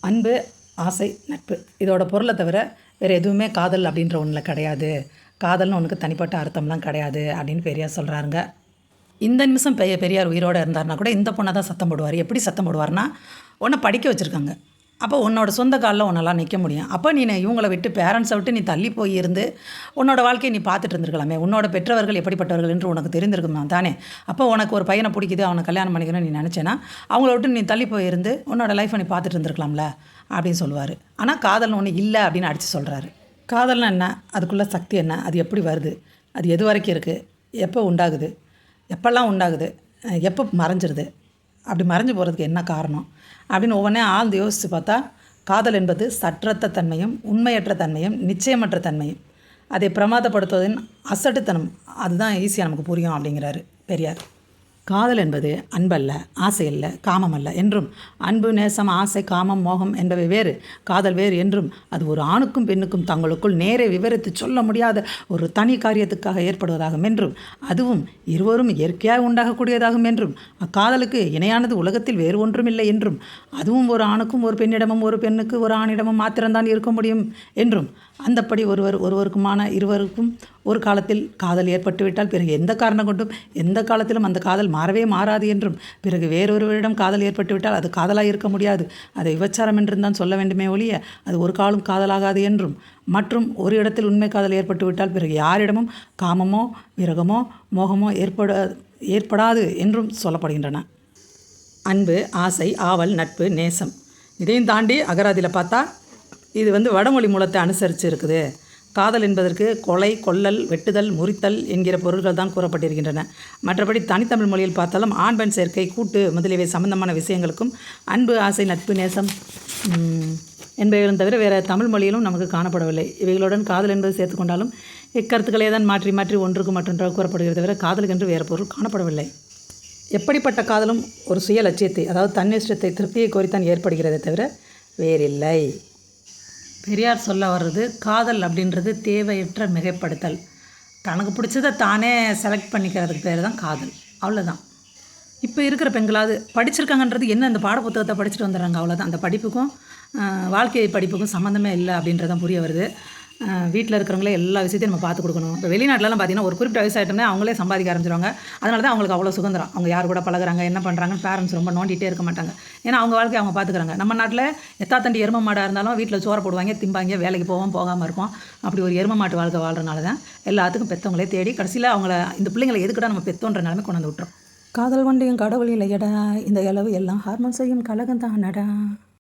அன்பு, ஆசை, நட்பு இதோட பொருளை தவிர வேறு எதுவுமே காதல் அப்படின்ற ஒன்றில் கிடையாது. காதல்னு ஒன்றுக்கு தனிப்பட்ட அர்த்தம்லாம் கிடையாது அப்படின்னு பெரியார் சொல்கிறாருங்க. இந்த நிமிஷம் பெரியார் உயிரோடு இருந்தார்னா கூட இந்த பொண்ணை தான் சத்தம் போடுவார். எப்படி சத்தம் போடுவார்னா, உன்னை படிக்க வச்சுருக்காங்க, அப்போ உன்னோட சொந்த காலில் உன்னெல்லாம் நிற்க முடியும். அப்போ நீ இவங்களை விட்டு பேரண்ட்ஸை விட்டு நீ தள்ளி போய் இருந்து உன்னோட வாழ்க்கையை நீ பார்த்துட்டு இருந்திருக்கலாமே. உன்னோட பெற்றவர்கள் எப்படிப்பட்டவர்கள் என்று உனக்கு தெரிந்திருக்குமா தானே. அப்போ உனக்கு ஒரு பையனை பிடிக்குது, அவனை கல்யாணம் பண்ணிக்கணும்னு நீ நினச்சேன்னா அவங்கள விட்டு நீ தள்ளி போயிருந்து உன்னோட லைஃப்பை நீ பார்த்துட்டு இருந்திருக்கலாம்ல அப்படின்னு சொல்லுவார். ஆனால் காதல்னு ஒன்று இல்லை அப்படின்னு அடித்து சொல்கிறாரு. காதல்னா என்ன, அதுக்குள்ளே சக்தி என்ன, அது எப்படி வருது, அது எது வரைக்கும் இருக்குது, எப்போ உண்டாகுது, எப்பெல்லாம் உண்டாகுது, எப்போ மறைஞ்சிருது, அப்படி மறைஞ்சு போகிறதுக்கு என்ன காரணம் அப்படின்னு ஒவ்வொன்றே ஆழ்ந்து யோசித்து பார்த்தா, காதல் என்பது சற்றற்ற தன்மையும் உண்மையற்ற தன்மையும் நிச்சயமற்ற தன்மையும் அதை பிரமாதப்படுத்துவதின் அசட்டுத்தனம் அதுதான் ஈஸியாக நமக்கு புரியும் அப்படிங்கிறாரு பெரியார். காதல் என்பது அன்பல்ல, ஆசை அல்ல, காமம் அல்ல என்றும், அன்பு, நேசம், ஆசை, காமம், மோகம் என்பவை வேறு, காதல் வேறு என்றும், அது ஒரு ஆணுக்கும் பெண்ணுக்கும் தங்களுக்குள் நேரே விவரித்து சொல்ல முடியாத ஒரு தனி காரியத்துக்காக ஏற்படுவதாகும் என்றும், அதுவும் இருவரும் இயற்கையாக உண்டாகக்கூடியதாகும் என்றும், அக்காதலுக்கு இணையானது உலகத்தில் வேறு ஒன்றும் இல்லை என்றும், அதுவும் ஒரு ஆணுக்கும் ஒரு பெண்ணிடமும் ஒரு பெண்ணுக்கு ஒரு ஆணிடமும் மாத்திரம்தான் இருக்க முடியும் என்றும், அந்தப்படி ஒருவருக்குமான இருவருக்கும் ஒரு காலத்தில் காதல் ஏற்பட்டுவிட்டால் பிறகு எந்த காரணம் கொண்டும் எந்த காலத்திலும் அந்த காதல் மாறவே மாறாது என்றும், பிறகு வேறொருவரிடம் காதல் ஏற்பட்டுவிட்டால் அது காதலாக இருக்க முடியாது, அதை விபச்சாரம் என்று தான் சொல்ல வேண்டுமே ஒழிய அது ஒரு காலம் காதலாகாது என்றும், மற்றும் ஒரு இடத்தில் உண்மை காதல் ஏற்பட்டுவிட்டால் பிறகு யாரிடமும் காமமோ விரகமோ மோகமோ ஏற்படாது என்றும் சொல்லப்படுகின்றன. அன்பு, ஆசை, ஆவல், நட்பு, நேசம் இதையும் தாண்டி அகராதியில் பார்த்தா இது வடமொழி மூலத்தை அனுசரித்து இருக்குது. காதல் என்பதற்கு கொலை, கொல்லல், வெட்டுதல், முறித்தல் என்கிற பொருள்கள் தான் கூறப்பட்டிருக்கின்றன. மற்றபடி தனித்தமிழ் மொழியில் பார்த்தாலும் ஆண் பெண் சேர்க்கை, கூட்டு முதலியவை சம்பந்தமான விஷயங்களுக்கும் அன்பு, ஆசை, நட்பு, நேசம் என்பவைகளும் தவிர வேறு தமிழ் மொழியிலும் நமக்கு காணப்படவில்லை. இவைகளுடன் காதல் என்பது சேர்த்துக்கொண்டாலும் இக்கருத்துக்களே தான் மாற்றி மாற்றி ஒன்றுக்கு மற்றொன்றாக கூறப்படுகிறது தவிர காதலுக்கென்று வேறு பொருள் காணப்படவில்லை. எப்படிப்பட்ட காதலும் ஒரு சுய லட்சியத்தை, அதாவது தன்னிஷ்டத்தை, திருப்தியை கோரித்தான் ஏற்படுகிறதே தவிர வேறில்லை. பெரியார் சொல்ல வர்றது, காதல் அப்படின்றது தேவையற்ற மிகைப்படுத்தல். தனக்கு பிடிச்சதை தானே செலக்ட் பண்ணிக்கிறதுக்கு பேர் தான் காதல், அவ்வளோதான். இப்போ இருக்கிற பெண்களாவது படிச்சிருக்காங்கன்றது என்ன, அந்த பாட புத்தகத்தை படிச்சுட்டு வந்துடுறாங்க, அவ்வளோதான். அந்த படிப்புக்கும் வாழ்க்கை படிப்புக்கும் சம்மந்தமே இல்லை அப்படின்றதான் புரிய வருது. வீட்டில் இருக்கிறவங்களே எல்லா விஷயத்தையும் நம்ம பார்த்து கொடுக்கணும். இப்போ வெளிநாட்டிலலாம் பார்த்திங்கன்னா ஒரு குறிப்பிட்ட வயசு ஆகிட்டோம்னா அவங்களே சம்பாதிக்க ஆரம்பிச்சிருவாங்க. அதனால தான் அவங்களுக்கு அவ்வளோ சுதந்திரம். அவங்க யார் கூட பழகுறாங்க, என்ன பண்ணுறாங்கன்னு பேரண்ட்ஸ் ரொம்ப நோண்டிகிட்டே இருக்க மாட்டாங்க. ஏன்னா அவங்க வாழ்க்கையை அவங்க பார்த்துக்கிறாங்க. நம்ம நாட்டில் எத்தாத்தண்டி எரும மாடாக இருந்தாலும் வீட்டில் சோறை போடுவாங்க, திம்பாங்க, வேலைக்கு போகாமல் இருப்போம். அப்படி ஒரு எரும மாட்டு வாழ்க்கை வாழ்கிறனால தான் எல்லாத்துக்கும் பெற்றவங்களே தேடி கடைசியில் அவங்கள இந்த பிள்ளைங்களை எதுக்கிட்ட நம்ம பெற்றோன்ற நிலைமை கொண்டு வந்து விட்டுறோம். காதல் கொண்டையும் கடவுள் இல்லையடா, இந்த இளவு எல்லாம் ஹார்மோன் செய்யும் கலகம் தானடா.